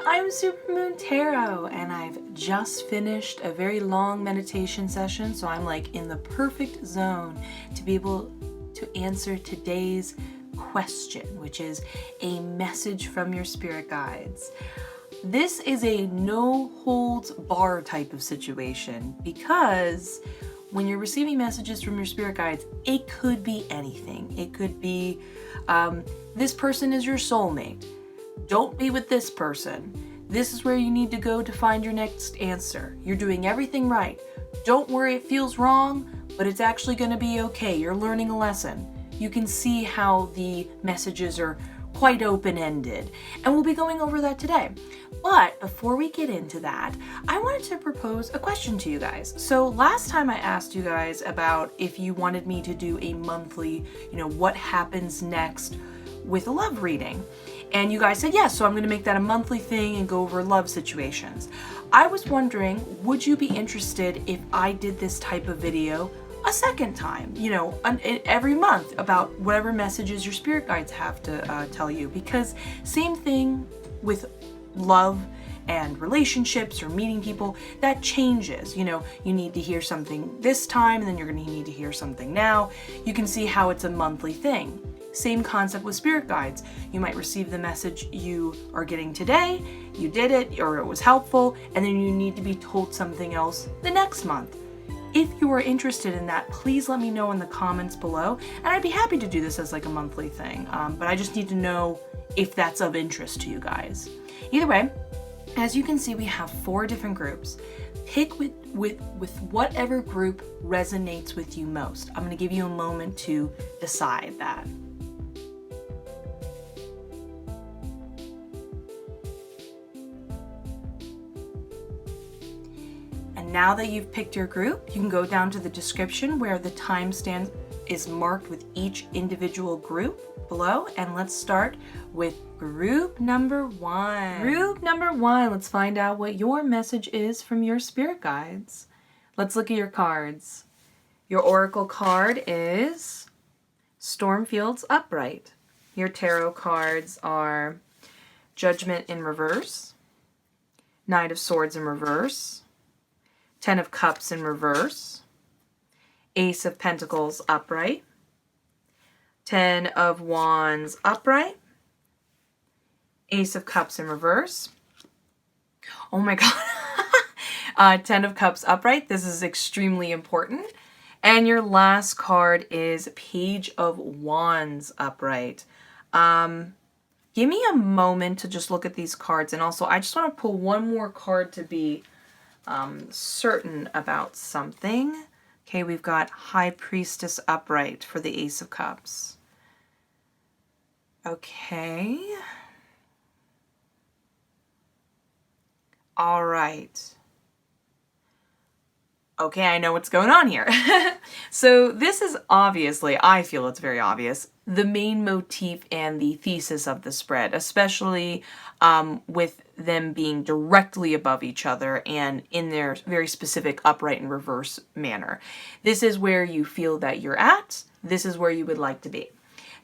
I'm Supermoon Tarot, and I've just finished a very long meditation session, so I'm like in the perfect zone to be able to answer today's question, which is a message from your spirit guides. This is a no holds bar type of situation because when you're receiving messages from your spirit guides, it could be anything. It could be, this person is your soulmate. Don't be with this person. This is where you need to go to find your next answer. You're doing everything right. Don't worry, it feels wrong, but it's actually going to be okay. You're learning a lesson. You can see how the messages are quite open-ended, and we'll be going over that today. But before we get into that, I wanted to propose a question to you guys. So last time I asked you guys about if you wanted me to do a monthly, what happens next with a love reading. And you guys said yes, so I'm going to make that a monthly thing and go over love situations. I was wondering, would you be interested if I did this type of video a second time, every month about whatever messages your spirit guides have to tell you? Because same thing with love and relationships or meeting people, that changes. You need to hear something this time and then you're going to need to hear something now. You can see how it's a monthly thing. Same concept with spirit guides. You might receive the message you are getting today, you did it, or it was helpful, and then you need to be told something else the next month. If you are interested in that, please let me know in the comments below, and I'd be happy to do this as like a monthly thing, but I just need to know if that's of interest to you guys. Either way, as you can see, we have 4 different groups. Pick with whatever group resonates with you most. I'm going to give you a moment to decide that. Now that you've picked your group, you can go down to the description where the timestamp is marked with each individual group below, and let's start with group number 1. Group number 1, let's find out what your message is from your spirit guides. Let's look at your cards. Your oracle card is Stormfield's Upright. Your tarot cards are Judgment in reverse, Knight of Swords in reverse, 10 of Cups in reverse, Ace of Pentacles upright, 10 of Wands upright, Ace of Cups in reverse. Oh my God. 10 of Cups upright. This is extremely important. And your last card is Page of Wands upright. Give me a moment to just look at these cards. And also, I just want to pull one more card to be certain about something. Okay, we've got High Priestess upright for the Ace of Cups. Okay. All right. Okay, I know what's going on here. So this is obviously, I feel it's very obvious, the main motif and the thesis of the spread, especially with them being directly above each other and in their very specific upright and reverse manner. This is where you feel that you're at. This is where you would like to be.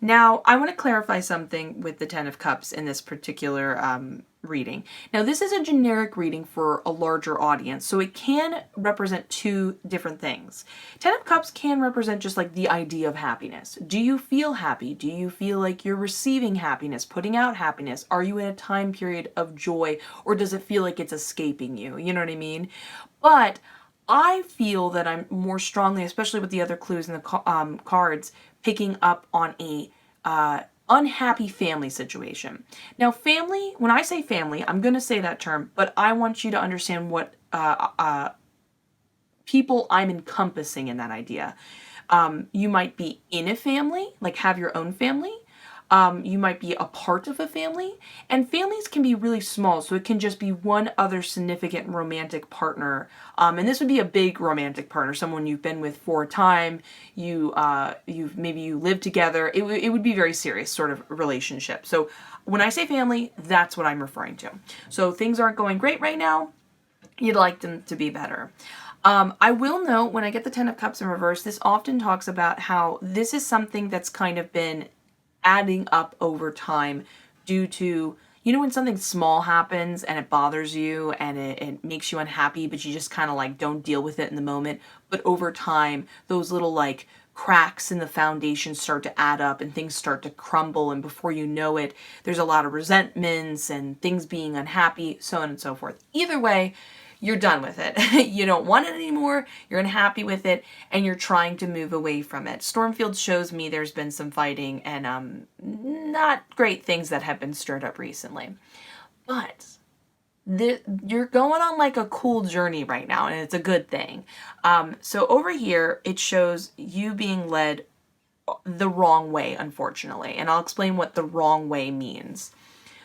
Now, I want to clarify something with the 10 of Cups in this particular reading. Now, this is a generic reading for a larger audience, so it can represent 2 different things. 10 of Cups can represent just like the idea of happiness. Do you feel happy? Do you feel like you're receiving happiness, putting out happiness? Are you in a time period of joy, or does it feel like it's escaping you? You know what I mean? But I feel that I'm more strongly, especially with the other clues in the cards, picking up on a unhappy family situation. Now, family, when I say family, I'm going to say that term, but I want you to understand what people I'm encompassing in that idea. You might be in a family, like have your own family. You might be a part of a family, and families can be really small, so it can just be one other significant romantic partner, and this would be a big romantic partner, someone you've been with for a time, maybe you live together. It would be very serious sort of relationship. So when I say family, that's what I'm referring to. So things aren't going great right now, you'd like them to be better. I will note, when I get the 10 of Cups in reverse, this often talks about how this is something that's kind of been adding up over time due to, You know when something small happens and it bothers you and it makes you unhappy, but you just kind of like don't deal with it in the moment, but over time, those little like cracks in the foundation start to add up and things start to crumble, and before you know it, there's a lot of resentments and things being unhappy, so on and so forth. Either way, you're done with it. You don't want it anymore, you're unhappy with it, and you're trying to move away from it. Stormfield shows me there's been some fighting and not great things that have been stirred up recently. But you're going on like a cool journey right now, and it's a good thing. So over here, it shows you being led the wrong way, unfortunately, and I'll explain what the wrong way means.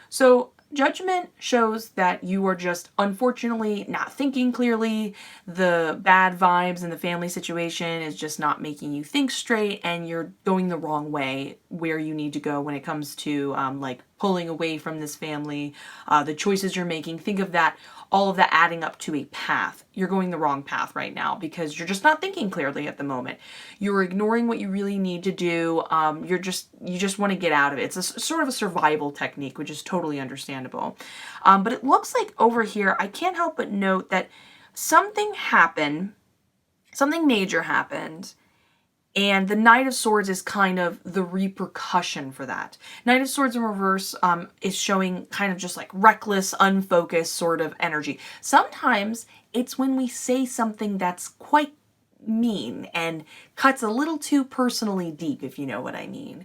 So Judgment shows that you are just unfortunately not thinking clearly. The bad vibes in the family situation is just not making you think straight, and you're going the wrong way where you need to go when it comes to like pulling away from this family, the choices you're making. Think of that, all of that adding up to a path. You're going the wrong path right now because you're just not thinking clearly at the moment. You're ignoring what you really need to do. You just want to get out of it. It's a sort of a survival technique, which is totally understandable. But it looks like over here, I can't help but note that something happened, something major happened, and the Knight of Swords is kind of the repercussion for that. Knight of Swords in reverse is showing kind of just like reckless, unfocused sort of energy. Sometimes it's when we say something that's quite mean and cuts a little too personally deep, if you know what I mean.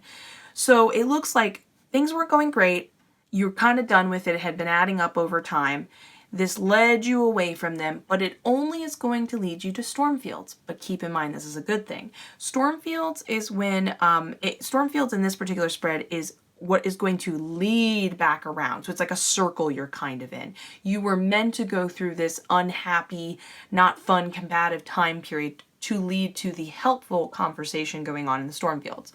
So it looks like things weren't going great. You're kind of done with it. It had been adding up over time. This led you away from them, but it only is going to lead you to Stormfields. But keep in mind, this is a good thing. Stormfields is when, Stormfields in this particular spread is what is going to lead back around. So it's like a circle you're kind of in. You were meant to go through this unhappy, not fun, combative time period to lead to the helpful conversation going on in the Stormfields.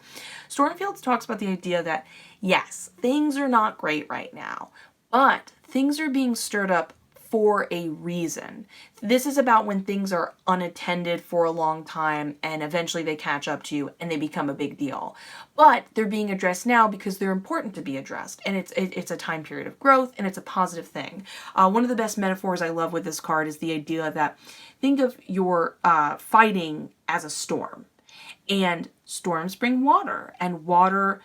Stormfields talks about the idea that, yes, things are not great right now, but things are being stirred up for a reason. This is about when things are unattended for a long time and eventually they catch up to you and they become a big deal. But they're being addressed now because they're important to be addressed, and it's a time period of growth, and it's a positive thing. One of the best metaphors I love with this card is the idea that think of your fighting as a storm, and storms bring water, and water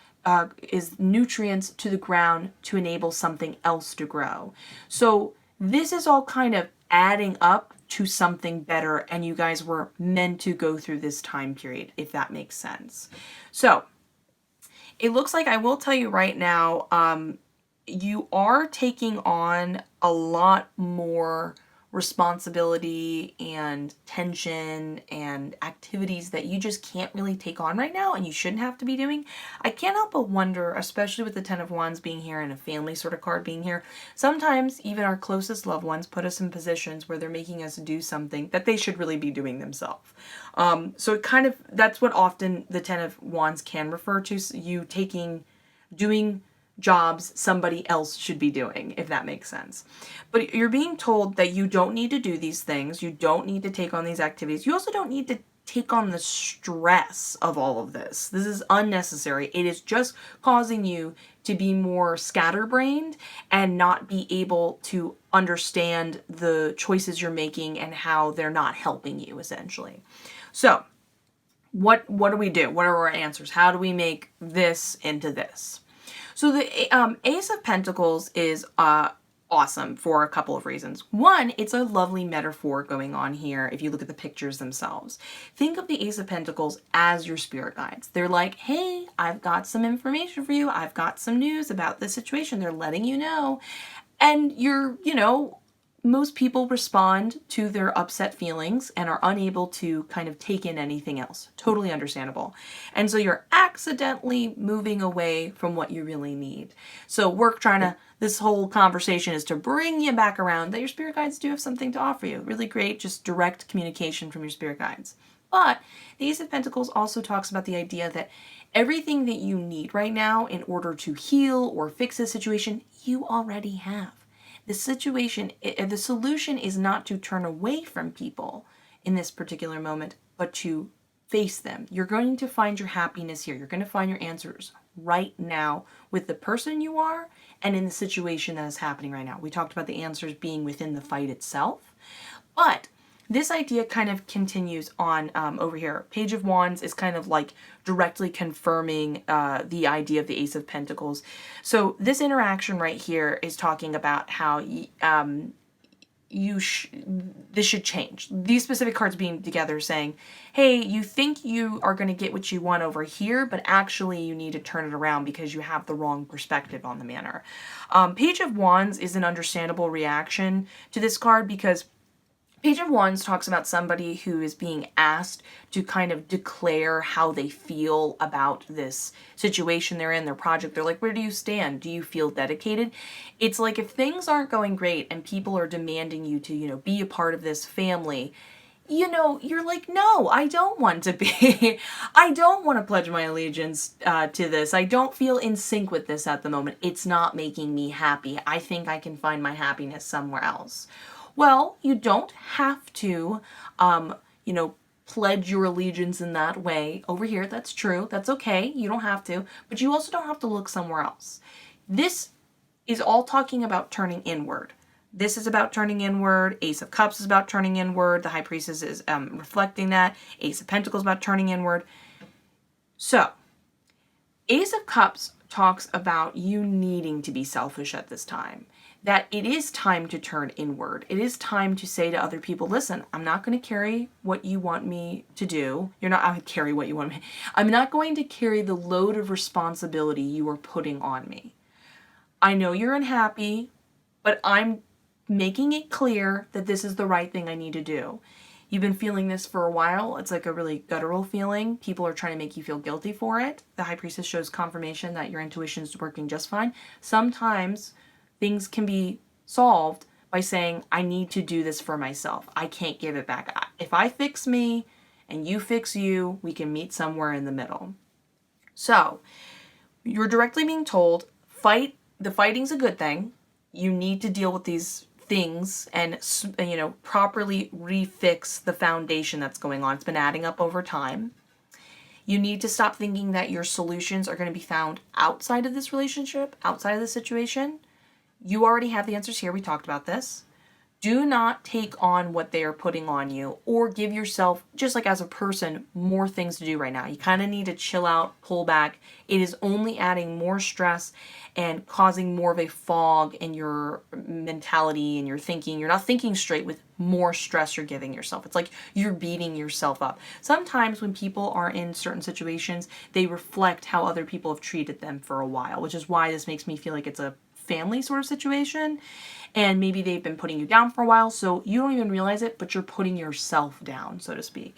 is nutrients to the ground to enable something else to grow. So this is all kind of adding up to something better, and you guys were meant to go through this time period, if that makes sense. So it looks like, I will tell you right now, you are taking on a lot more responsibility and tension and activities that you just can't really take on right now and you shouldn't have to be doing. I can't help but wonder, especially with the Ten of Wands being here and a family sort of card being here, sometimes even our closest loved ones put us in positions where they're making us do something that they should really be doing themselves. So it kind of, that's what often the Ten of Wands can refer to, you doing jobs somebody else should be doing, if that makes sense. But you're being told that you don't need to do these things. You don't need to take on these activities. You also don't need to take on the stress of all of this. This is unnecessary. It is just causing you to be more scatterbrained and not be able to understand the choices you're making and how they're not helping you, essentially. So what do we do? What are our answers? How do we make this into this? So the Ace of Pentacles is awesome for a couple of reasons. One, it's a lovely metaphor going on here if you look at the pictures themselves. Think of the Ace of Pentacles as your spirit guides. They're like, hey, I've got some information for you. I've got some news about this situation. They're letting you know. And most people respond to their upset feelings and are unable to kind of take in anything else. Totally understandable. And so you're accidentally moving away from what you really need. So this whole conversation is to bring you back around that your spirit guides do have something to offer you. Really great, just direct communication from your spirit guides. But the Ace of Pentacles also talks about the idea that everything that you need right now in order to heal or fix a situation, you already have. The solution is not to turn away from people in this particular moment, but to face them. You're going to find your happiness here. You're going to find your answers right now with the person you are and in the situation that is happening right now. We talked about the answers being within the fight itself, but this idea kind of continues on over here. Page of Wands is kind of like directly confirming the idea of the Ace of Pentacles. So this interaction right here is talking about how this should change. These specific cards being together saying, hey, you think you are going to get what you want over here, but actually you need to turn it around because you have the wrong perspective on the matter. Page of Wands is an understandable reaction to this card because Page of Wands talks about somebody who is being asked to kind of declare how they feel about this situation they're in, their project. They're like, where do you stand? Do you feel dedicated? It's like if things aren't going great and people are demanding you to, be a part of this family, you're like, no, I don't want to be. I don't want to pledge my allegiance to this. I don't feel in sync with this at the moment. It's not making me happy. I think I can find my happiness somewhere else. Well, you don't have to, pledge your allegiance in that way over here. That's true. That's okay. You don't have to, but you also don't have to look somewhere else. This is all talking about turning inward. This is about turning inward. Ace of Cups is about turning inward. The High Priestess is reflecting that. Ace of Pentacles is about turning inward. So, Ace of Cups talks about you needing to be selfish at this time. That it is time to turn inward. It is time to say to other people, listen, I'm not going to carry what you want me to do. I'm not going to carry the load of responsibility you are putting on me. I know you're unhappy, but I'm making it clear that this is the right thing I need to do. You've been feeling this for a while. It's like a really guttural feeling. People are trying to make you feel guilty for it. The High Priestess shows confirmation that your intuition is working just fine. Sometimes things can be solved by saying, I need to do this for myself. I can't give it back. If I fix me and you fix you, we can meet somewhere in the middle. So you're directly being told, the fighting's a good thing. You need to deal with these things and, properly refix the foundation that's going on. It's been adding up over time. You need to stop thinking that your solutions are going to be found outside of this relationship, outside of this situation. You already have the answers here. We talked about this. Do not take on what they are putting on you or give yourself, just like as a person, more things to do right now. You kind of need to chill out, pull back. It is only adding more stress and causing more of a fog in your mentality and your thinking. You're not thinking straight with more stress you're giving yourself. It's like you're beating yourself up. Sometimes when people are in certain situations, they reflect how other people have treated them for a while, which is why this makes me feel like it's a family sort of situation, and maybe they've been putting you down for a while, so you don't even realize it, but you're putting yourself down, so to speak.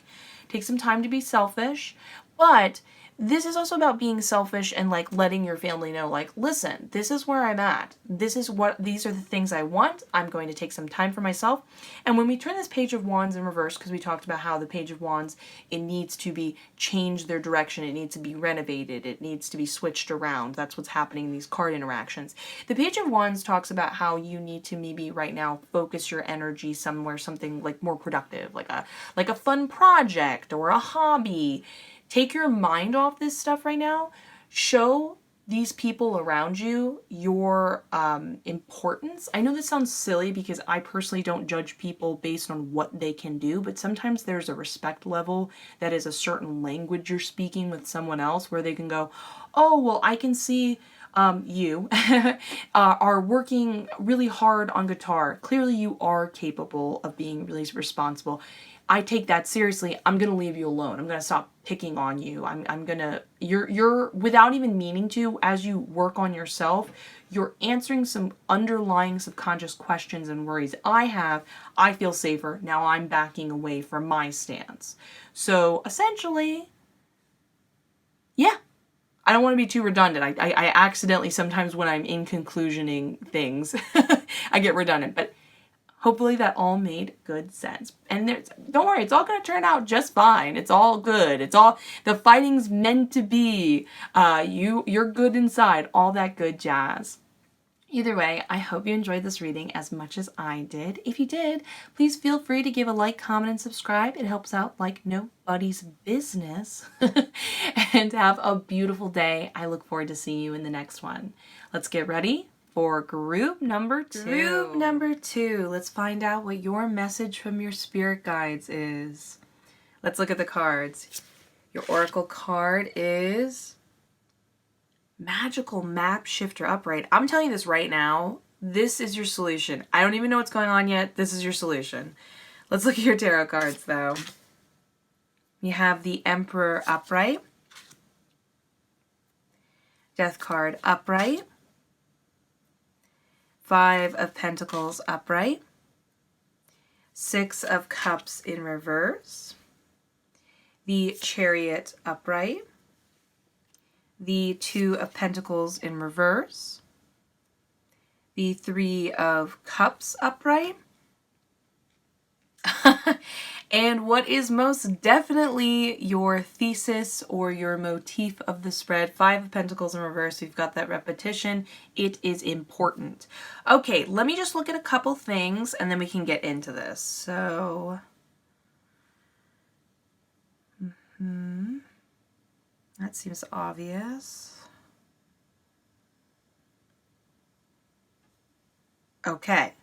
Take some time to be selfish, but this is also about being selfish and like letting your family know, like, listen, this is where I'm at. These are the things I want. I'm going to take some time for myself. And when we turn this Page of Wands in reverse, because we talked about how the Page of Wands, it needs to be changed their direction. It needs to be renovated. It needs to be switched around. That's what's happening in these card interactions. The Page of Wands talks about how you need to maybe right now focus your energy somewhere, something like more productive, like a fun project or a hobby. Take your mind off this stuff right now. Show these people around you your importance. I know this sounds silly because I personally don't judge people based on what they can do, but sometimes there's a respect level that is a certain language you're speaking with someone else where they can go, oh, well, I can see you are working really hard on guitar. Clearly you are capable of being really responsible. I take that seriously. I'm going to leave you alone. I'm going to stop picking on you. You're without even meaning to, as you work on yourself, you're answering some underlying subconscious questions and worries I feel safer. Now I'm backing away from my stance. So essentially, yeah, I don't want to be too redundant. I accidentally, sometimes when I'm in conclusioning things, I get redundant, but hopefully that all made good sense. And don't worry, it's all going to turn out just fine. It's all good. The fighting's meant to be. You're good inside, all that good jazz. Either way, I hope you enjoyed this reading as much as I did. If you did, please feel free to give a like, comment, and subscribe. It helps out like nobody's business. And have a beautiful day. I look forward to seeing you in the next one. Let's get ready for group number 2. Group number 2. Let's find out what your message from your spirit guides is. Let's look at the cards. Your oracle card is Magical Map Shifter Upright. I'm telling you this right now. This is your solution. I don't even know what's going on yet. This is your solution. Let's look at your tarot cards, though. You have the Emperor upright, Death card upright, 5 of Pentacles upright, 6 of Cups in reverse, the Chariot upright, the 2 of Pentacles in reverse, the 3 of Cups upright, and what is most definitely your thesis or your motif of the spread, 5 of Pentacles in reverse. We've got that repetition. It is important. Okay, let me just look at a couple things and then we can get into this. So, that seems obvious. Okay.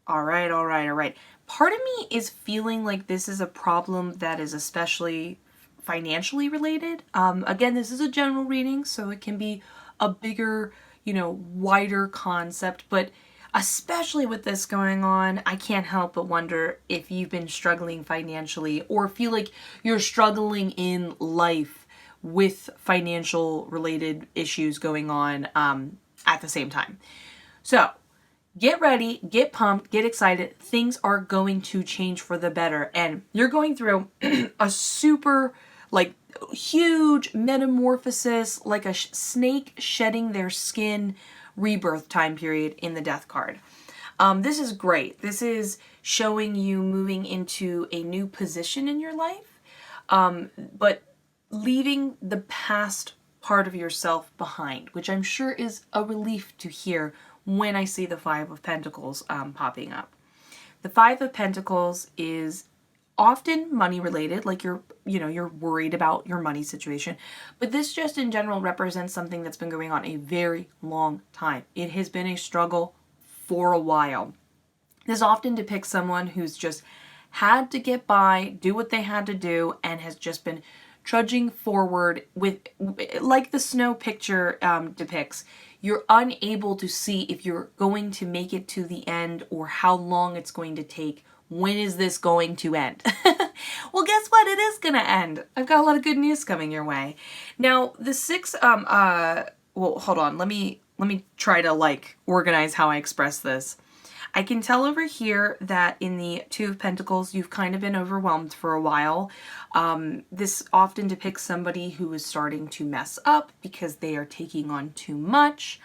All right. Part of me is feeling like this is a problem that is especially financially related. Again, this is a general reading, so it can be a bigger, wider concept, but especially with this going on, I can't help but wonder if you've been struggling financially or feel like you're struggling in life with financial related issues going on at the same time. So, get ready, get pumped, get excited. Things are going to change for the better. And you're going through a super, huge metamorphosis, like a snake shedding their skin rebirth time period in the Death card. This is great. This is showing you moving into a new position in your life, but leaving the past part of yourself behind, which I'm sure is a relief to hear when I see the 5 of Pentacles popping up. The 5 of Pentacles is often money related, like you're worried about your money situation, but this just in general represents something that's been going on a very long time. It has been a struggle for a while. This often depicts someone who's just had to get by, do what they had to do, and has just been trudging forward with, like the snow picture depicts. You're unable to see if you're going to make it to the end or how long it's going to take. When is this going to end? Well, guess what? It is going to end. I've got a lot of good news coming your way. Now, the 6, well, hold on. Let me try to organize how I express this. I can tell over here that in the 2 of Pentacles, you've kind of been overwhelmed for a while. This often depicts somebody who is starting to mess up because they are taking on too much.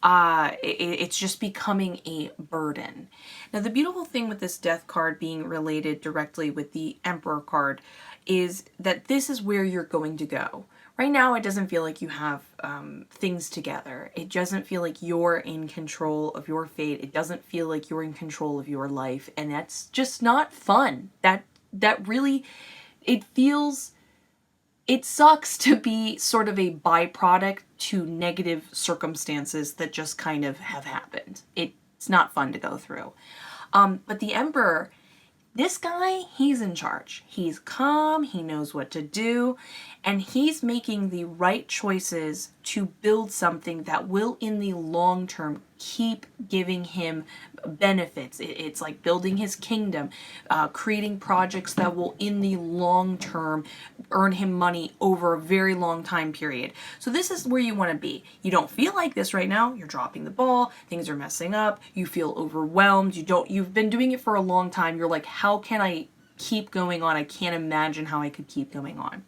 It's just becoming a burden. Now, the beautiful thing with this Death card being related directly with the Emperor card is that this is where you're going to go. Right now, it doesn't feel like you have things together. It doesn't feel like you're in control of your fate. It doesn't feel like you're in control of your life. And that's just not fun. That really, it sucks to be sort of a byproduct to negative circumstances that just kind of have happened. It's not fun to go through. But the Emperor, this guy, he's in charge. He's calm, he knows what to do, and he's making the right choices to build something that will, in the long term, keep giving him benefits. It's like building his kingdom, creating projects that will, in the long term, earn him money over a very long time period. So this is where you want to be. You don't feel like this right now. You're dropping the ball. Things are messing up. You feel overwhelmed. You've been doing it for a long time. You're like, how can I keep going on? I can't imagine how I could keep going on.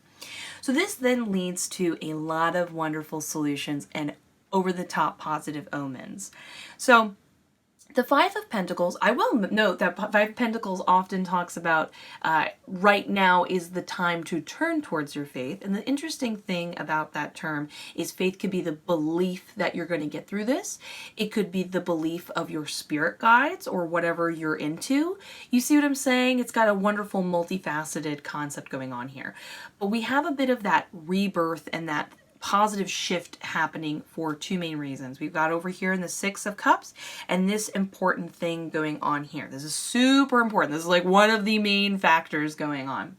So this then leads to a lot of wonderful solutions and over-the-top positive omens. So The Five of Pentacles, I will note that Five of Pentacles often talks about right now is the time to turn towards your faith. And the interesting thing about that term is faith could be the belief that you're going to get through this. It could be the belief of your spirit guides or whatever you're into. You see what I'm saying? It's got a wonderful multifaceted concept going on here. But we have a bit of that rebirth and that positive shift happening for two main reasons. We've got over here in the Six of Cups and this important thing going on here. This is super important. This is like one of the main factors going on.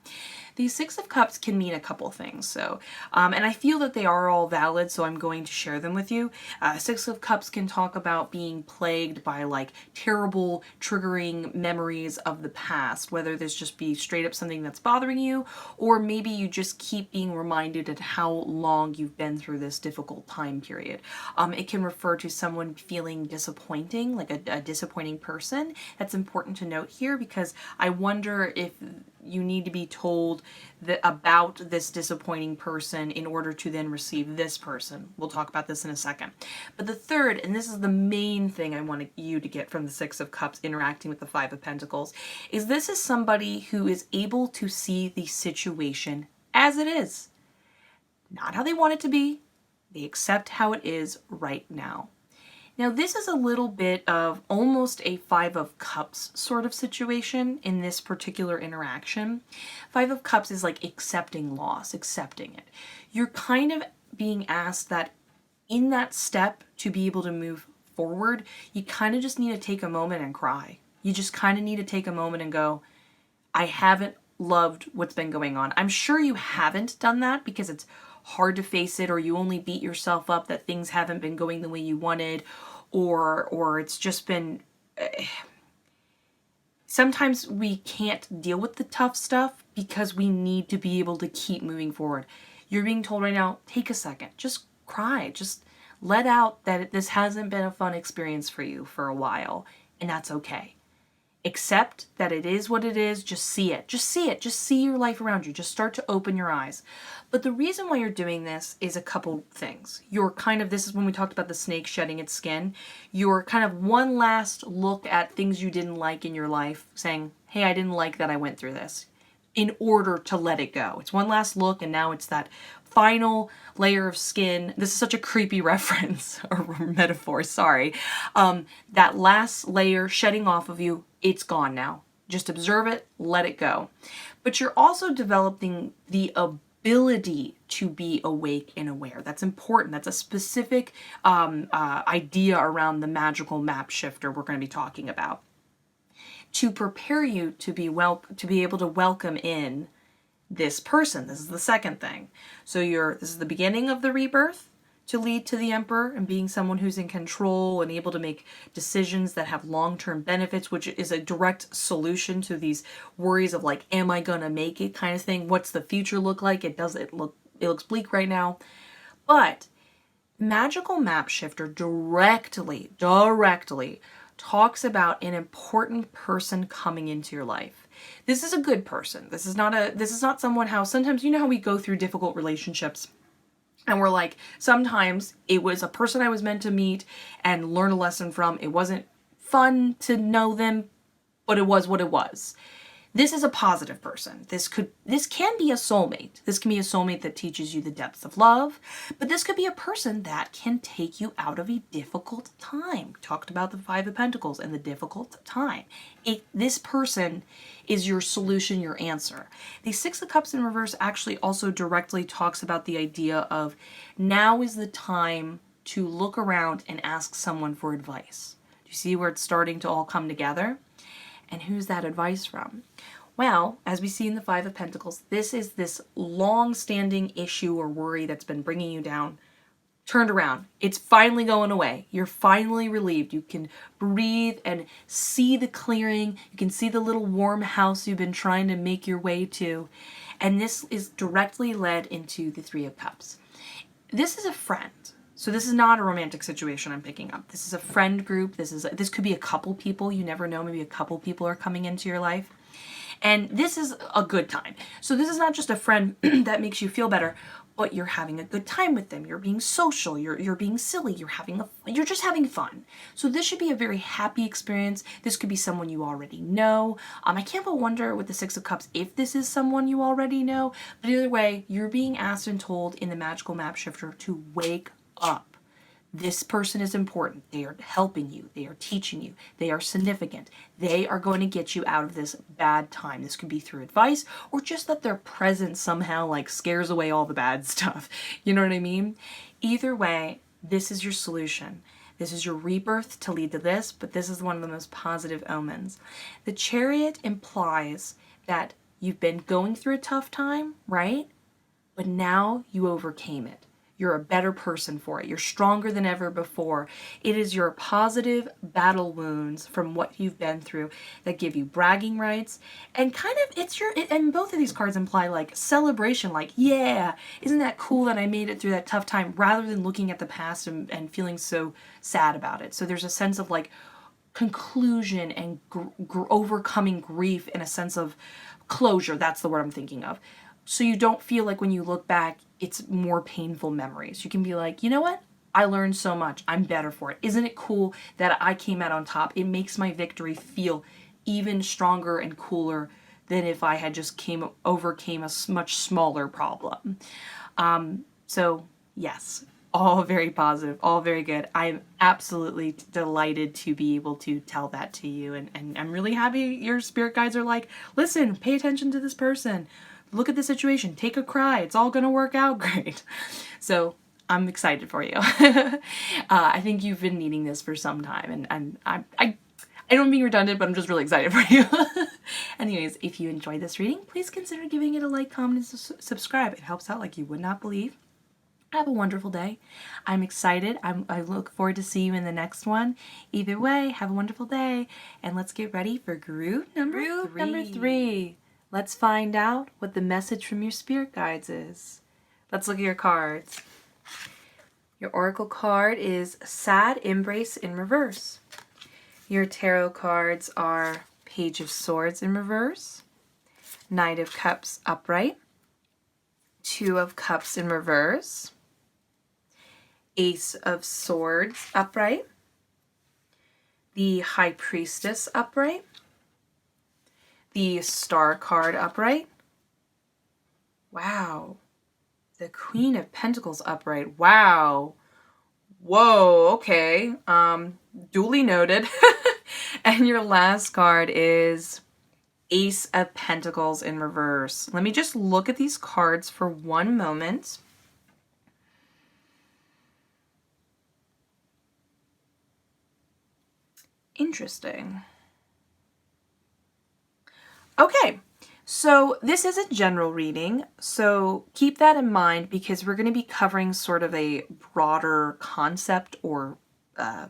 The Six of Cups can mean a couple things. So, and I feel that they are all valid, so I'm going to share them with you. Six of Cups can talk about being plagued by like terrible triggering memories of the past, whether this just be straight up something that's bothering you, or maybe you just keep being reminded at how long you've been through this difficult time period. It can refer to someone feeling disappointing, like a disappointing person. That's important to note here because I wonder if you need to be told about this disappointing person in order to then receive this person. We'll talk about this in a second. But the third, and this is the main thing I want you to get from the Six of Cups interacting with the Five of Pentacles, is this is somebody who is able to see the situation as it is. Not how they want it to be. They accept how it is right now. Now, this is a little bit of almost a Five of Cups sort of situation in this particular interaction. Five of Cups is like accepting loss, accepting it. You're kind of being asked that in that step to be able to move forward, you kind of just need to take a moment and cry. You just kind of need to take a moment and go, I haven't loved what's been going on. I'm sure you haven't done that because it's hard to face it, or you only beat yourself up that things haven't been going the way you wanted, or it's just been sometimes we can't deal with the tough stuff because we need to be able to keep moving forward. You're being told right now, take a second, just cry, just let out that this hasn't been a fun experience for you for a while, and that's okay. Accept that it is what it is. Just see it. Just see it. Just see your life around you. Just start to open your eyes. But the reason why you're doing this is a couple things. You're kind of, this is when we talked about the snake shedding its skin. You're kind of one last look at things you didn't like in your life, saying, hey, I didn't like that I went through this, in order to let it go. It's one last look, and now it's that final layer of skin. This is such a creepy reference or metaphor, sorry. That last layer shedding off of you, it's gone now. Just observe it, let it go. But you're also developing the ability to be awake and aware. That's important. That's a specific idea around the magical map shifter we're going to be talking about, to prepare you to be able to welcome in this person. This is the second thing. So this is the beginning of the rebirth to lead to the Emperor and being someone who's in control and able to make decisions that have long-term benefits, which is a direct solution to these worries of like, am I gonna make it kind of thing? What's the future look like? It looks bleak right now. But magical map shifter directly talks about an important person coming into your life. This is a good person. This is not someone how sometimes, you know how we go through difficult relationships and we're like, sometimes it was a person I was meant to meet and learn a lesson from. It wasn't fun to know them, but it was what it was. This is a positive person. This can be a soulmate. This can be a soulmate that teaches you the depths of love, but this could be a person that can take you out of a difficult time. We talked about the Five of Pentacles and the difficult time. This person is your solution, your answer. The Six of Cups in reverse actually also directly talks about the idea of now is the time to look around and ask someone for advice. Do you see where it's starting to all come together? And who's that advice from? Well, as we see in the Five of Pentacles, this is this long-standing issue or worry that's been bringing you down, turned around. It's finally going away. You're finally relieved. You can breathe and see the clearing. You can see the little warm house you've been trying to make your way to. And this is directly led into the Three of Cups. This is a friend. So this is not a romantic situation I'm picking up. This is a friend group. This could be a couple people. You never know. Maybe a couple people are coming into your life. And this is a good time. So this is not just a friend that makes you feel better, but you're having a good time with them. You're being social, you're being silly, you're just having fun. So this should be a very happy experience. This could be someone you already know. I can't but wonder with the Six of Cups if this is someone you already know, but either way, you're being asked and told in the Magical Map Shifter to wake up. This person is important. They are helping you. They are teaching you. They are significant. They are going to get you out of this bad time. This could be through advice or just that their presence somehow like scares away all the bad stuff. You know what I mean? Either way, this is your solution. This is your rebirth to lead to this, but this is one of the most positive omens. The Chariot implies that you've been going through a tough time, right? But now you overcame it. You're a better person for it. You're stronger than ever before. It is your positive battle wounds from what you've been through that give you bragging rights. And kind of and both of these cards imply like celebration, like, yeah, isn't that cool that I made it through that tough time, rather than looking at the past and feeling so sad about it. So there's a sense of like conclusion and overcoming grief in a sense of closure. That's the word I'm thinking of. So you don't feel like when you look back, it's more painful memories. You can be like, you know what? I learned so much. I'm better for it. Isn't it cool that I came out on top? It makes my victory feel even stronger and cooler than if I had just overcame a much smaller problem. So yes, all very positive, all very good. I'm absolutely delighted to be able to tell that to you. And I'm really happy your spirit guides are like, listen, pay attention to this person. Look at the situation. Take a cry. It's all going to work out great. So I'm excited for you. I think you've been needing this for some time. And I don't mean redundant, but I'm just really excited for you. Anyways, if you enjoyed this reading, please consider giving it a like, comment, and subscribe. It helps out like you would not believe. Have a wonderful day. I'm excited. I look forward to see you in the next one. Either way, have a wonderful day. And let's get ready for group number three. Let's find out what the message from your spirit guides is. Let's look at your cards. Your oracle card is Sad Embrace in reverse. Your tarot cards are Page of Swords in reverse, Knight of Cups upright, Two of Cups in reverse, Ace of Swords upright, the High Priestess upright, the Star card upright. Wow. The Queen of Pentacles upright. Wow. Whoa, okay. Duly noted. And your last card is Ace of Pentacles in reverse. Let me just look at these cards for one moment. Interesting. Okay, so this is a general reading, so keep that in mind because we're going to be covering sort of a broader concept or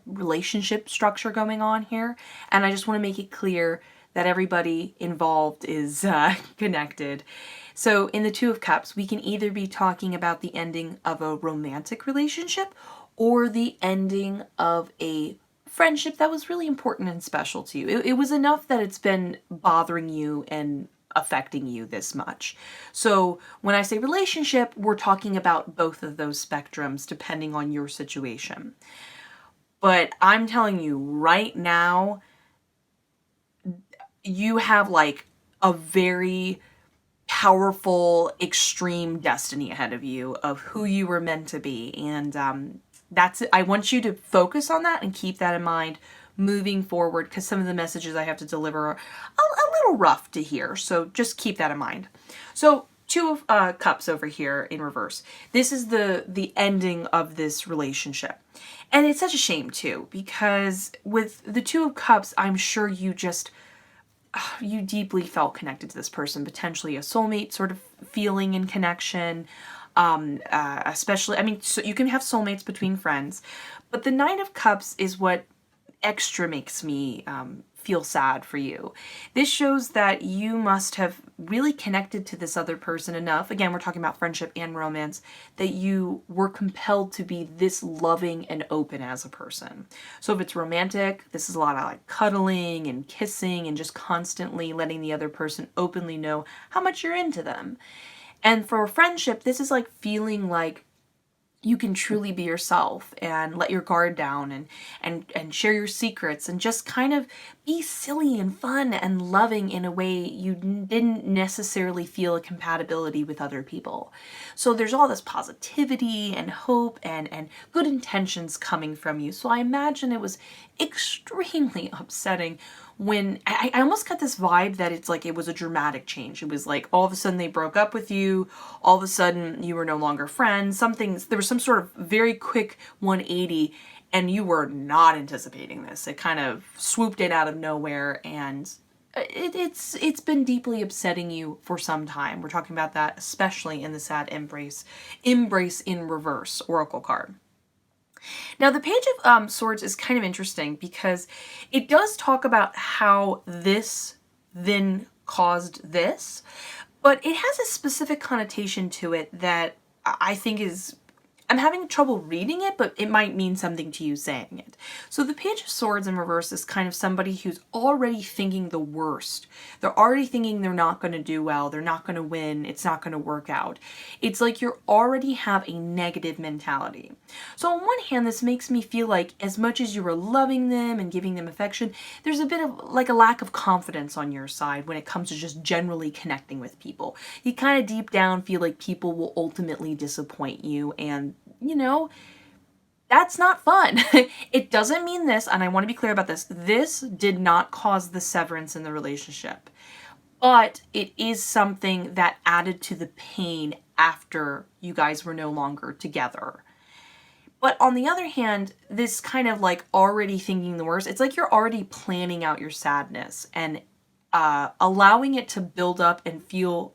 relationship structure going on here, and I just want to make it clear that everybody involved is connected. So in the Two of Cups, we can either be talking about the ending of a romantic relationship or the ending of a friendship that was really important and special to you. It was enough that it's been bothering you and affecting you this much. So when I say relationship, we're talking about both of those spectrums depending on your situation. But I'm telling you right now, you have like a very powerful, extreme destiny ahead of you of who you were meant to be. And that's it. I want you to focus on that and keep that in mind moving forward because some of the messages I have to deliver are a little rough to hear. So just keep that in mind. So Two of Cups over here in reverse. This is the ending of this relationship. And it's such a shame too because with the Two of Cups, I'm sure you deeply felt connected to this person, potentially a soulmate sort of feeling and connection. Especially, I mean, so you can have soulmates between friends, but the Knight of Cups is what extra makes me feel sad for you. This shows that you must have really connected to this other person enough. Again, we're talking about friendship and romance, that you were compelled to be this loving and open as a person. So if it's romantic, this is a lot of like cuddling and kissing and just constantly letting the other person openly know how much you're into them. And for a friendship, this is like feeling like you can truly be yourself and let your guard down and share your secrets and just kind of be silly and fun and loving in a way you didn't necessarily feel a compatibility with other people. So there's all this positivity and hope and good intentions coming from you. So I imagine it was extremely upsetting when I almost got this vibe that it's like it was a dramatic change. It was like all of a sudden they broke up with you, all of a sudden you were no longer friends, there was some sort of very quick 180 and you were not anticipating this. It kind of swooped in out of nowhere, and it's been deeply upsetting you for some time. We're talking about that especially in the sad embrace in reverse oracle card. Now, the Page of Swords is kind of interesting because it does talk about how this then caused this, but it has a specific connotation to it that I think is, I'm having trouble reading it, but it might mean something to you saying it. So the Page of Swords in reverse is kind of somebody who's already thinking the worst. They're already thinking they're not going to do well, they're not going to win, it's not going to work out. It's like you already have a negative mentality. So on one hand, this makes me feel like as much as you were loving them and giving them affection, there's a bit of like a lack of confidence on your side when it comes to just generally connecting with people. You kind of deep down feel like people will ultimately disappoint you, and you know, that's not fun. It doesn't mean this, and I want to be clear about this, this did not cause the severance in the relationship, but it is something that added to the pain after you guys were no longer together. But on the other hand, this kind of like already thinking the worst, it's like you're already planning out your sadness and allowing it to build up and feel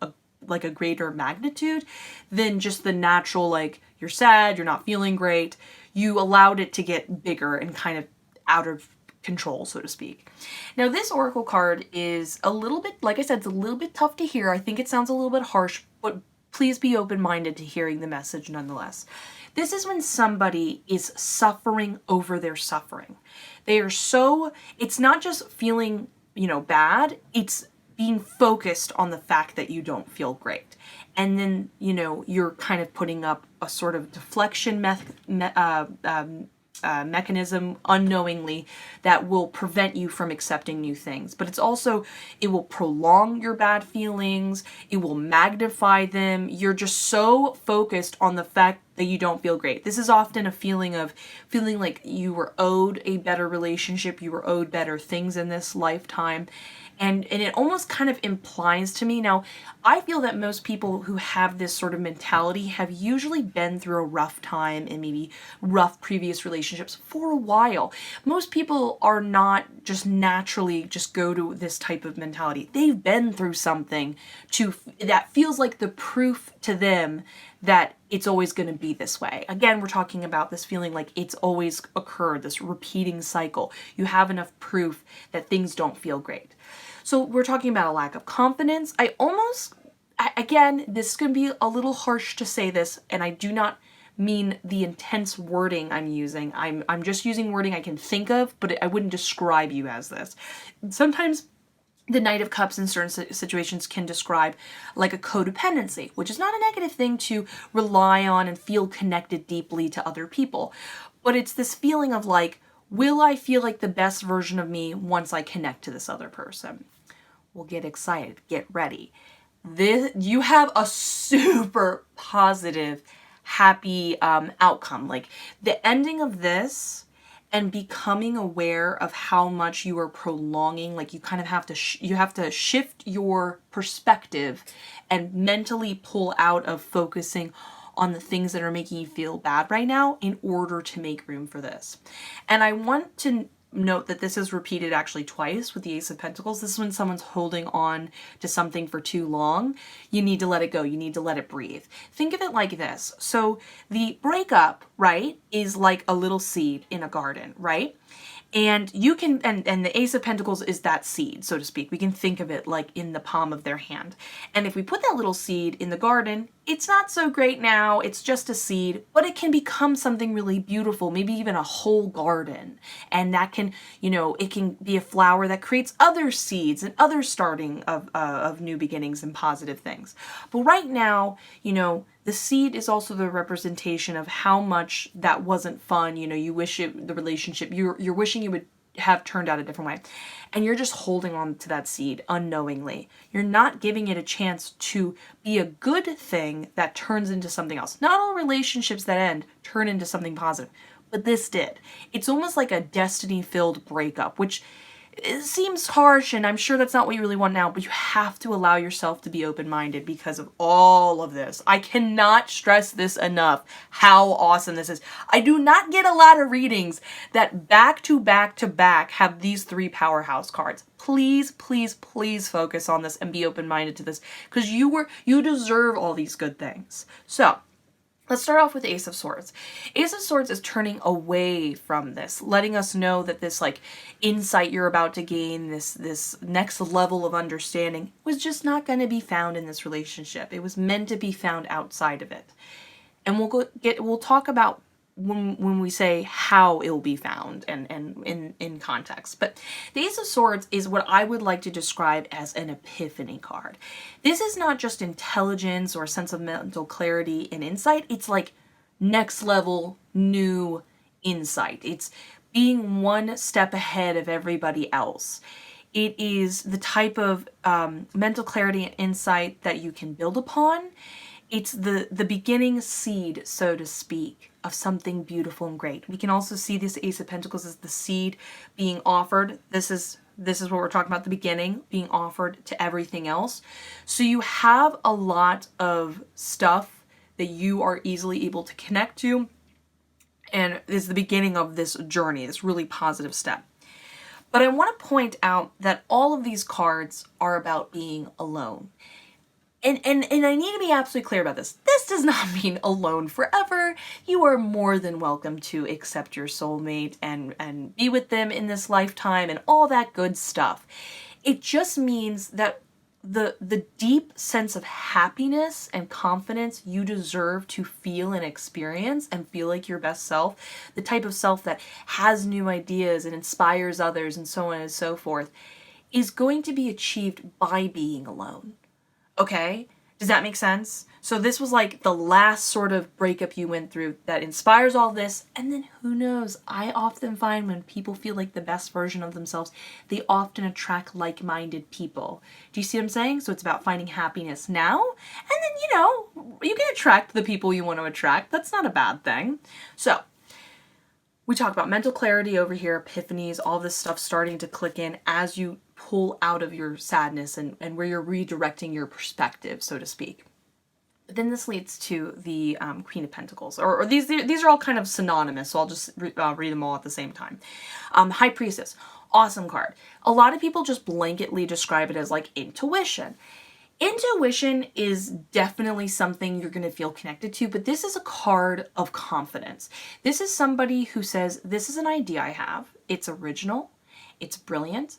like a greater magnitude than just the natural, like, you're sad, you're not feeling great. You allowed it to get bigger and kind of out of control, so to speak. Now, this oracle card is a little bit, like I said, it's a little bit tough to hear. I think it sounds a little bit harsh, but please be open-minded to hearing the message nonetheless. This is when somebody is suffering over their suffering. They are so, it's not just feeling, bad, it's being focused on the fact that you don't feel great. And then, you're kind of putting up a sort of deflection mechanism unknowingly that will prevent you from accepting new things. But it's also, it will prolong your bad feelings. It will magnify them. You're just so focused on the fact that you don't feel great. This is often a feeling like you were owed a better relationship. You were owed better things in this lifetime. And it almost kind of implies to me, now, I feel that most people who have this sort of mentality have usually been through a rough time and maybe rough previous relationships for a while. Most people are not just naturally just go to this type of mentality. They've been through something that feels like the proof to them that it's always going to be this way. Again, we're talking about this feeling like it's always occurred, this repeating cycle. You have enough proof that things don't feel great. So we're talking about a lack of confidence. Again, this is going to be a little harsh to say this, and I do not mean the intense wording I'm using. I'm just using wording I can think of, but I wouldn't describe you as this. Sometimes the Knight of Cups in certain situations can describe like a codependency, which is not a negative thing to rely on and feel connected deeply to other people. But it's this feeling of like, will I feel like the best version of me once I connect to this other person? Well, get excited, get ready. You have a super positive, happy outcome. Like the ending of this and becoming aware of how much you are prolonging, like you kind of have to shift your perspective and mentally pull out of focusing on the things that are making you feel bad right now in order to make room for this. And I want to note that this is repeated actually twice with the Ace of Pentacles. This is when someone's holding on to something for too long. You need to let it go. You need to let it breathe. Think of it like this. So the breakup, right, is like a little seed in a garden, right? And you can, and the Ace of Pentacles is that seed, so to speak. We can think of it like in the palm of their hand. And if we put that little seed in the garden, it's not so great now, it's just a seed, but it can become something really beautiful, maybe even a whole garden. And that can, it can be a flower that creates other seeds and other starting of new beginnings and positive things. But right now, the seed is also the representation of how much that wasn't fun. You wish the relationship, you're wishing it would have turned out a different way. And you're just holding on to that seed unknowingly. You're not giving it a chance to be a good thing that turns into something else. Not all relationships that end turn into something positive, but this did. It's almost like a destiny-filled breakup, which it seems harsh, and I'm sure that's not what you really want now, but you have to allow yourself to be open-minded because of all of this. I cannot stress this enough, how awesome this is. I do not get a lot of readings that back to back to back have these 3 powerhouse cards. Please, please, please focus on this and be open-minded to this, because you deserve all these good things. So, let's start off with Ace of Swords. Ace of Swords is turning away from this, letting us know that this insight you're about to gain, this next level of understanding was just not going to be found in this relationship. It was meant to be found outside of it. And we'll talk about when we say how it will be found and in context. But the Ace of Swords is what I would like to describe as an epiphany card. This is not just intelligence or a sense of mental clarity and insight. It's like next level new insight. It's being one step ahead of everybody else. It is the type of mental clarity and insight that you can build upon. It's the beginning seed, so to speak, of something beautiful and great. We can also see this Ace of Pentacles as the seed being offered. This is what we're talking about, the beginning, being offered to everything else. So you have a lot of stuff that you are easily able to connect to, and is the beginning of this journey, this really positive step. But I want to point out that all of these cards are about being alone. And I need to be absolutely clear about this. This does not mean alone forever. You are more than welcome to accept your soulmate and be with them in this lifetime and all that good stuff. It just means that the deep sense of happiness and confidence you deserve to feel and experience and feel like your best self, the type of self that has new ideas and inspires others and so on and so forth, is going to be achieved by being alone. Okay? Does that make sense? So this was like the last sort of breakup you went through that inspires all this. And then who knows? I often find when people feel like the best version of themselves, they often attract like-minded people. Do you see what I'm saying? So it's about finding happiness now. And then, you can attract the people you want to attract. That's not a bad thing. So we talk about mental clarity over here, epiphanies, all this stuff starting to click in as you pull out of your sadness and where you're redirecting your perspective, so to speak. But then this leads to the Queen of Pentacles, or these are all kind of synonymous, so I'll just read them all at the same time. High Priestess, awesome card. A lot of people just blanketly describe it as like intuition. Intuition is definitely something you're going to feel connected to, but this is a card of confidence. This is somebody who says, this is an idea I have, it's original, it's brilliant,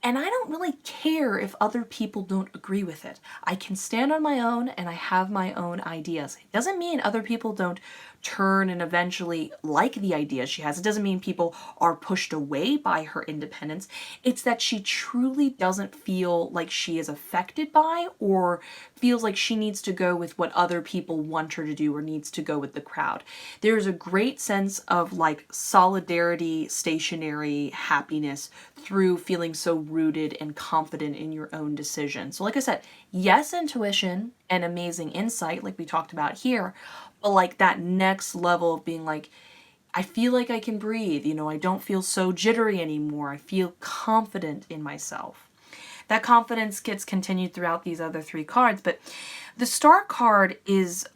and I don't really care if other people don't agree with it. I can stand on my own and I have my own ideas. It doesn't mean other people don't turn and eventually like the ideas she has. It doesn't mean people are pushed away by her independence. It's that she truly doesn't feel like she is affected by or feels like she needs to go with what other people want her to do or needs to go with the crowd. There's a great sense of like solidarity, stationary happiness through feeling so rooted and confident in your own decision. So like I said, yes, intuition and amazing insight like we talked about here, but like that next level of being like, I feel like I can breathe, I don't feel so jittery anymore. I feel confident in myself. That confidence gets continued throughout these other 3 cards, but the Star card is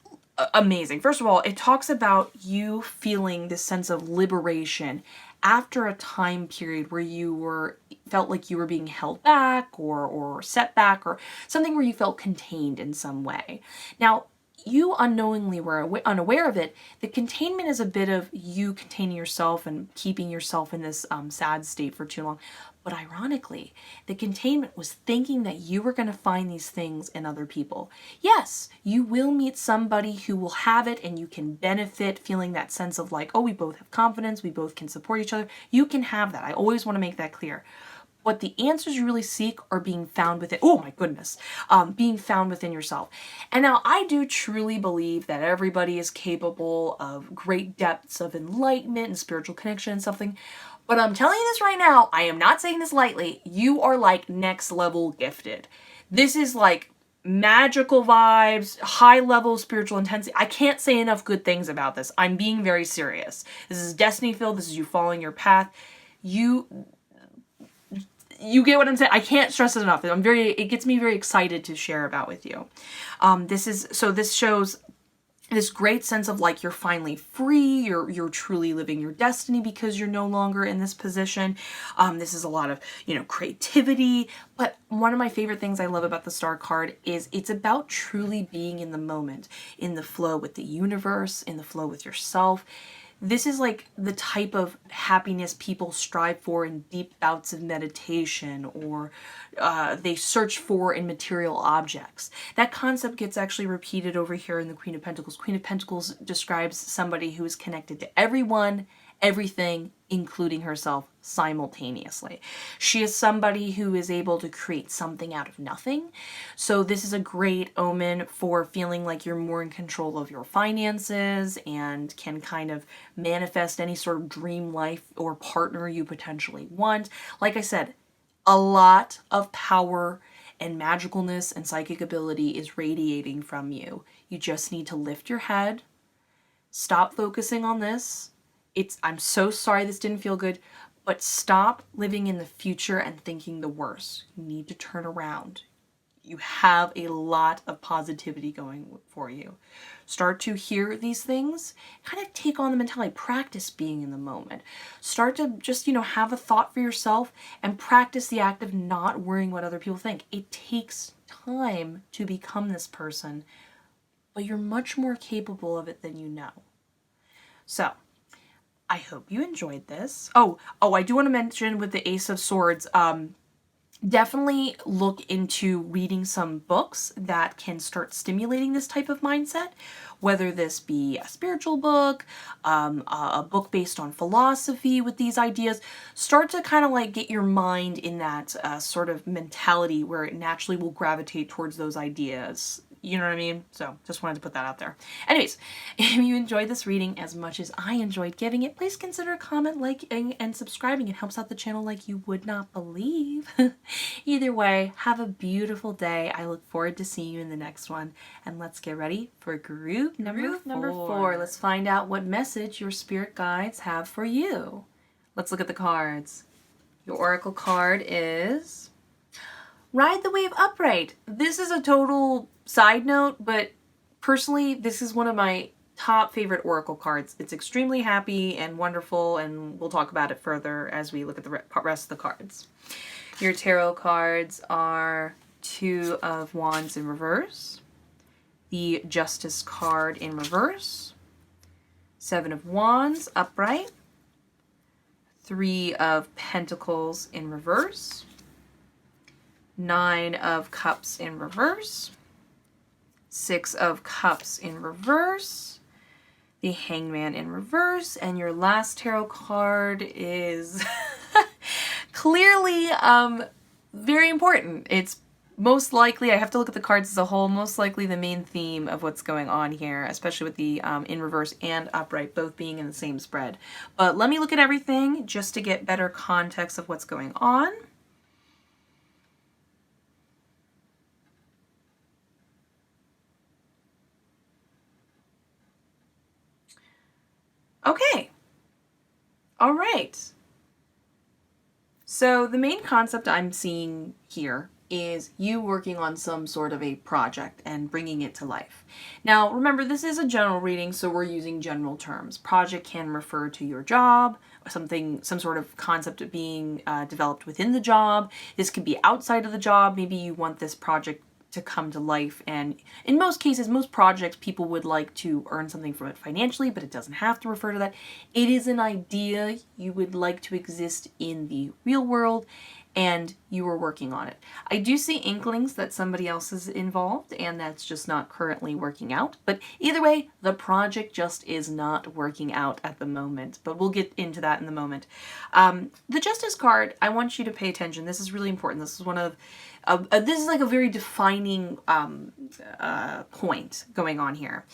amazing. First of all, it talks about you feeling this sense of liberation after a time period where you felt like you were being held back or set back or something where you felt contained in some way. Now, you unknowingly were unaware of it. The containment is a bit of you containing yourself and keeping yourself in this sad state for too long. But ironically, the containment was thinking that you were going to find these things in other people. Yes, you will meet somebody who will have it and you can benefit, feeling that sense of like, oh, we both have confidence, we both can support each other. You can have that. I always want to make that clear. What the answers you really seek are being found within, oh my goodness, being found within yourself. And now I do truly believe that everybody is capable of great depths of enlightenment and spiritual connection and something. But I'm telling you this right now, I am not saying this lightly. You are like next level gifted. This is like magical vibes, high level spiritual intensity. I can't say enough good things about this. I'm being very serious. This is destiny filled. This is you following your path. You get what I'm saying? I can't stress it enough. It gets me very excited to share about with you. This shows this great sense of like you're finally free, you're truly living your destiny because you're no longer in this position. This is a lot of, creativity. But one of my favorite things I love about the Star card is it's about truly being in the moment, in the flow with the universe, in the flow with yourself. This is like the type of happiness people strive for in deep bouts of meditation, or they search for in material objects. That concept gets actually repeated over here in the Queen of Pentacles. Queen of Pentacles describes somebody who is connected to everyone, everything, including herself, simultaneously. She is somebody who is able to create something out of nothing. So this is a great omen for feeling like you're more in control of your finances and can kind of manifest any sort of dream life or partner you potentially want. Like I said, a lot of power and magicalness and psychic ability is radiating from you. You just need to lift your head, stop focusing on this. I'm so sorry this didn't feel good, but stop living in the future and thinking the worst. You need to turn around. You have a lot of positivity going for you. Start to hear these things, kind of take on the mentality, practice being in the moment. Start to just, have a thought for yourself and practice the act of not worrying what other people think. It takes time to become this person, but you're much more capable of it than you know. So, I hope you enjoyed this. Oh, I do want to mention with the Ace of Swords, definitely look into reading some books that can start stimulating this type of mindset, whether this be a spiritual book, a book based on philosophy with these ideas. Start to kind of like get your mind in that sort of mentality where it naturally will gravitate towards those ideas. You know what I mean? So just wanted to put that out there. Anyways, if you enjoyed this reading as much as I enjoyed giving it, please consider a comment, liking, and subscribing. It helps out the channel like you would not believe. Either way, have a beautiful day. I look forward to seeing you in the next one. And let's get ready for group number four. Let's find out what message your spirit guides have for you. Let's look at the cards. Your oracle card is Ride the Wave Upright. This is a total side note, but personally, this is one of my top favorite oracle cards. It's extremely happy and wonderful, and we'll talk about it further as we look at the rest of the cards. Your tarot cards are Two of Wands in reverse, the Justice card in reverse, Seven of Wands upright, Three of Pentacles in reverse, Nine of Cups in reverse, Six of Cups in reverse, the Hangman in reverse, and your last tarot card is clearly very important. It's most likely, I have to look at the cards as a whole, most likely the main theme of what's going on here, especially with the in reverse and upright both being in the same spread. But let me look at everything just to get better context of what's going on. Okay. All right. So the main concept I'm seeing here is you working on some sort of a project and bringing it to life. Now, remember, this is a general reading, so we're using general terms. Project can refer to your job, some sort of concept of being developed within the job. This could be outside of the job. Maybe you want this project to come to life. And in most cases, most projects, people would like to earn something from it financially, but it doesn't have to refer to that. It is an idea you would like to exist in the real world, and you are working on it. I do see inklings that somebody else is involved, and that's just not currently working out. But either way, the project just is not working out at the moment. But we'll get into that in a moment. The Justice card, I want you to pay attention. This is really important. This is one of this is like a very defining point going on here.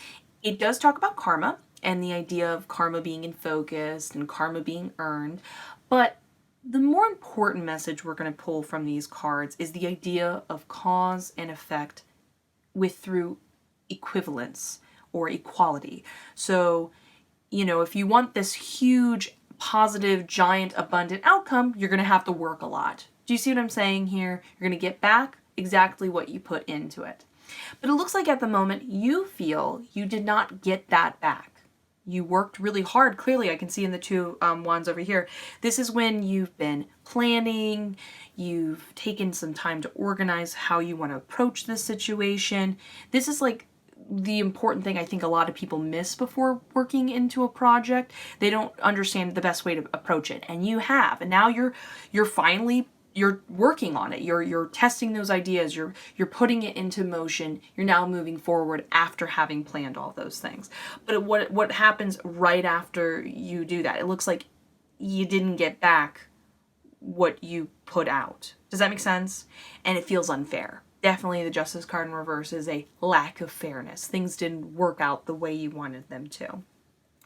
It does talk about karma and the idea of karma being in focus and karma being earned, but the more important message we're going to pull from these cards is the idea of cause and effect through equivalence or equality. So, if you want this huge, positive, giant, abundant outcome, you're going to have to work a lot. Do you see what I'm saying here? You're going to get back exactly what you put into it. But it looks like at the moment you feel you did not get that back. You worked really hard. Clearly, I can see in the two wands over here. This is when you've been planning, you've taken some time to organize how you want to approach this situation. This is like the important thing I think a lot of people miss before working into a project. They don't understand the best way to approach it. And you have. And now you're finally working on it. You're testing those ideas. You're putting it into motion. You're now moving forward after having planned all those things. But what happens right after you do that? It looks like you didn't get back what you put out. Does that make sense? And it feels unfair. Definitely the Justice card in reverse is a lack of fairness. Things didn't work out the way you wanted them to.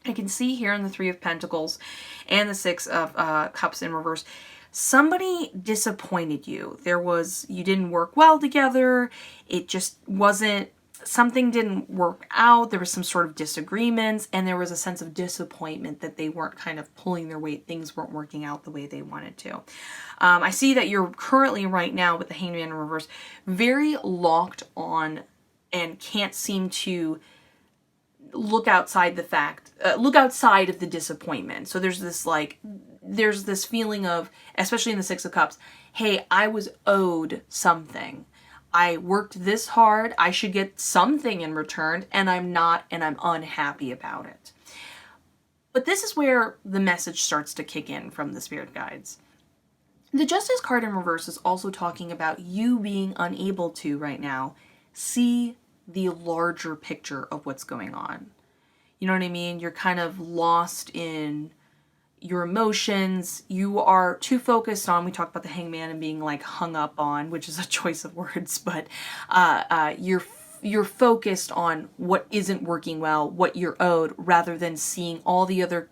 I can see here in the Three of Pentacles and the Six of Cups in reverse, somebody disappointed you. You didn't work well together. It just wasn't, something didn't work out. There was some sort of disagreements, and there was a sense of disappointment that they weren't kind of pulling their weight. Things weren't working out the way they wanted to. I see that you're currently right now with the Hangman in reverse, very locked on and can't seem to look outside of the disappointment. So there's this feeling of, especially in the Six of Cups, hey, I was owed something. I worked this hard. I should get something in return, and I'm not, and I'm unhappy about it. But this is where the message starts to kick in from the spirit guides. The Justice card in reverse is also talking about you being unable to, right now, see the larger picture of what's going on. You know what I mean? You're kind of lost in your emotions. You are too focused on, we talked about the Hangman and being like hung up on, which is a choice of words, but you're focused on what isn't working well, what you're owed, rather than seeing all the other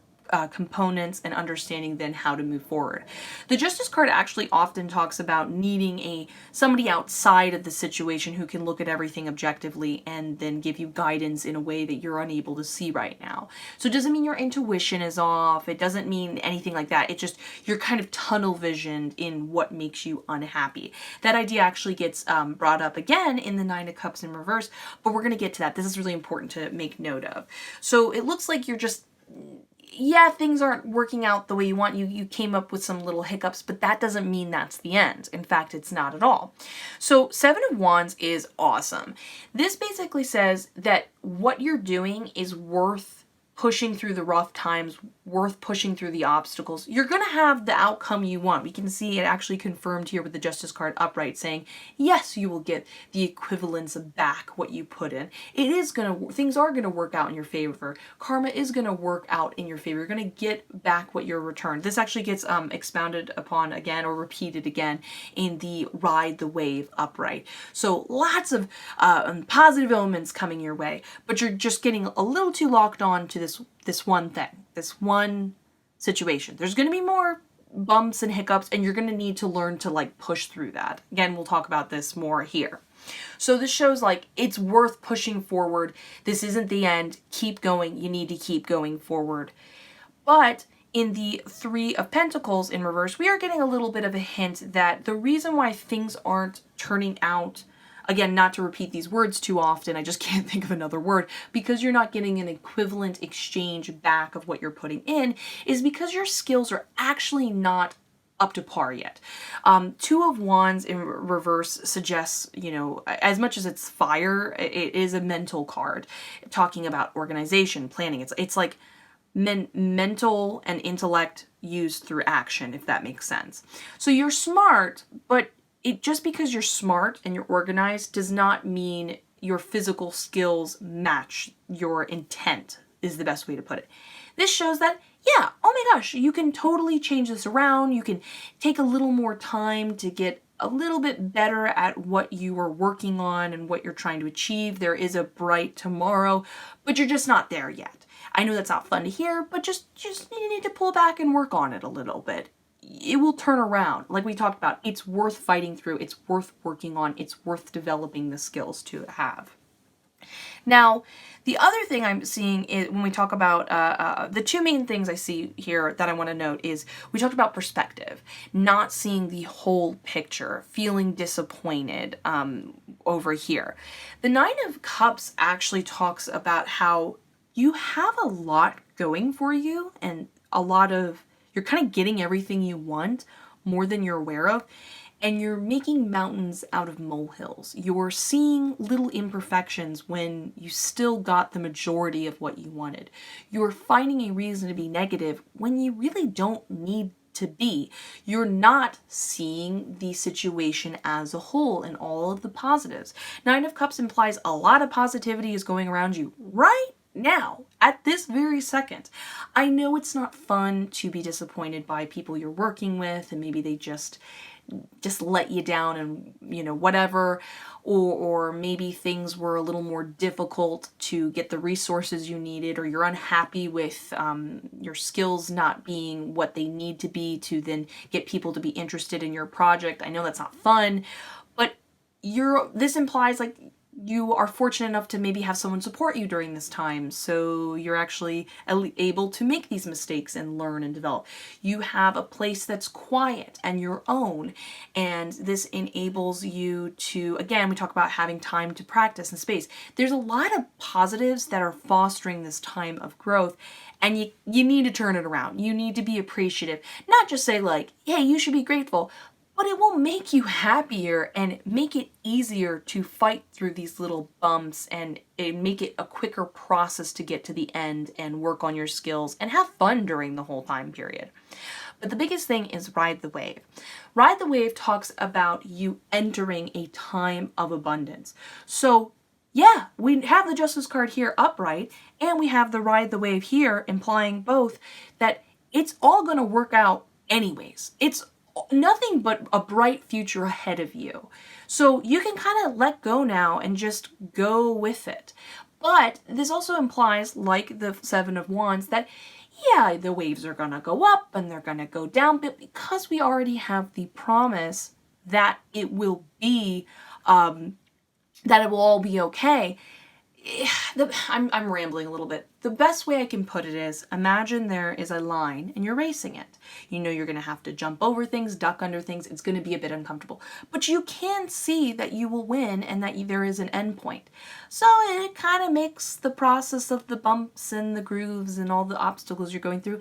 components and understanding then how to move forward. The Justice card actually often talks about needing somebody outside of the situation who can look at everything objectively and then give you guidance in a way that you're unable to see right now. So it doesn't mean your intuition is off. It doesn't mean anything like that. It just, you're kind of tunnel visioned in what makes you unhappy. That idea actually gets brought up again in the Nine of Cups in reverse, but we're going to get to that. This is really important to make note of. So it looks like you're just, yeah, things aren't working out the way you want. You came up with some little hiccups, but that doesn't mean that's the end. In fact, it's not at all. So Seven of Wands is awesome. This basically says that what you're doing is worth pushing through the rough times, worth pushing through the obstacles. You're going to have the outcome you want. We can see it actually confirmed here with the Justice card upright saying, yes, you will get the equivalence of back what you put in. Things are going to work out in your favor. Karma is going to work out in your favor. You're going to get back what you're returned. This actually gets expounded upon again or repeated again in the Ride the Wave upright. So lots of positive elements coming your way, but you're just getting a little too locked on to this one thing, this one situation. There's going to be more bumps and hiccups, and you're going to need to learn to like push through that. Again, we'll talk about this more here. So this shows like it's worth pushing forward. This isn't the end. Keep going. You need to keep going forward. But in the Three of Pentacles in reverse, we are getting a little bit of a hint that the reason why things aren't turning out, again, not to repeat these words too often, I just can't think of another word, because you're not getting an equivalent exchange back of what you're putting in, is because your skills are actually not up to par yet. Two of Wands in reverse suggests, you know, as much as it's fire, it is a mental card talking about organization, planning. It's like mental and intellect used through action, if that makes sense. So you're smart, but just because you're smart and you're organized does not mean your physical skills match your intent, is the best way to put it. This shows that, yeah, oh my gosh, you can totally change this around. You can take a little more time to get a little bit better at what you are working on and what you're trying to achieve. There is a bright tomorrow, but you're just not there yet. I know that's not fun to hear, but just you need to pull back and work on it a little bit. It will turn around. Like we talked about, it's worth fighting through. It's worth working on. It's worth developing the skills to have. Now, the other thing I'm seeing is when we talk about the two main things I see here that I want to note is we talked about perspective, not seeing the whole picture, feeling disappointed over here. The Nine of Cups actually talks about how you have a lot going for you and you're kind of getting everything you want more than you're aware of. And you're making mountains out of molehills. You're seeing little imperfections when you still got the majority of what you wanted. You're finding a reason to be negative when you really don't need to be. You're not seeing the situation as a whole and all of the positives. Nine of Cups implies a lot of positivity is going around you right now, at this very second. I know it's not fun to be disappointed by people you're working with and maybe they just let you down and, you know, whatever, or maybe things were a little more difficult to get the resources you needed, or you're unhappy with your skills not being what they need to be to then get people to be interested in your project. I know that's not fun, but this implies like you are fortunate enough to maybe have someone support you during this time, so you're actually able to make these mistakes and learn and develop. You have a place that's quiet and your own, and this enables you to, again, we talk about having time to practice and space. There's a lot of positives that are fostering this time of growth, and you need to turn it around. You need to be appreciative, not just say like, hey, you should be grateful, but it will make you happier and make it easier to fight through these little bumps and make it a quicker process to get to the end and work on your skills and have fun during the whole time period. But the biggest thing is ride the wave. Ride the wave talks about you entering a time of abundance. So yeah, we have the Justice card here upright and we have the ride the wave here implying both that it's all going to work out anyways. It's nothing but a bright future ahead of you. So you can kind of let go now and just go with it. But this also implies, like the Seven of Wands, that yeah, the waves are going to go up and they're going to go down, but because we already have the promise that it will be, that it will all be okay. I'm rambling a little bit. The best way I can put it is, imagine there is a line and you're racing it. You know you're going to have to jump over things, duck under things. It's going to be a bit uncomfortable. But you can see that you will win and that there is an end point. So it kind of makes the process of the bumps and the grooves and all the obstacles you're going through,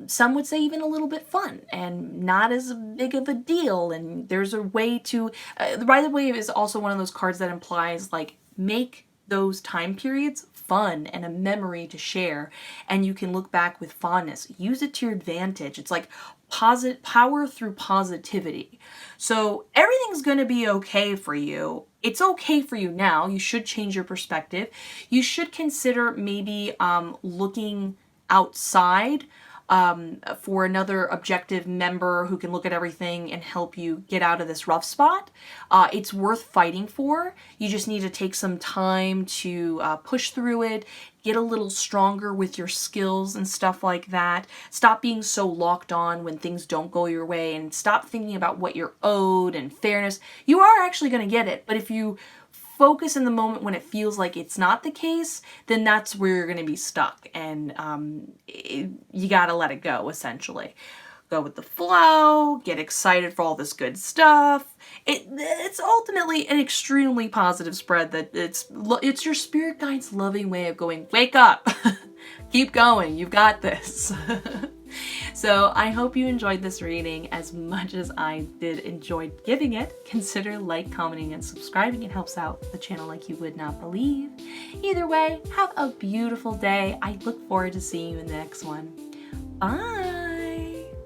some would say even a little bit fun and not as big of a deal. And there's a way to, the Ride the Wave is also one of those cards that implies like make those time periods fun and a memory to share, and you can look back with fondness. Use it to your advantage. It's like power through positivity. So everything's going to be okay for you. It's okay for you now. You should change your perspective. You should consider maybe looking outside for another objective member who can look at everything and help you get out of this rough spot. It's worth fighting for. You just need to take some time to push through it, get a little stronger with your skills and stuff like that. Stop being so locked on when things don't go your way, and stop thinking about what you're owed and fairness. You are actually going to get it, but if you focus in the moment when it feels like it's not the case, then that's where you're going to be stuck, and you got to let it go, essentially. Go with the flow, get excited for all this good stuff. It's ultimately an extremely positive spread that it's your spirit guide's loving way of going, wake up, keep going, you've got this. So I hope you enjoyed this reading as much as I did enjoy giving it. Consider commenting, and subscribing. It helps out the channel like you would not believe. Either way, have a beautiful day. I look forward to seeing you in the next one. Bye!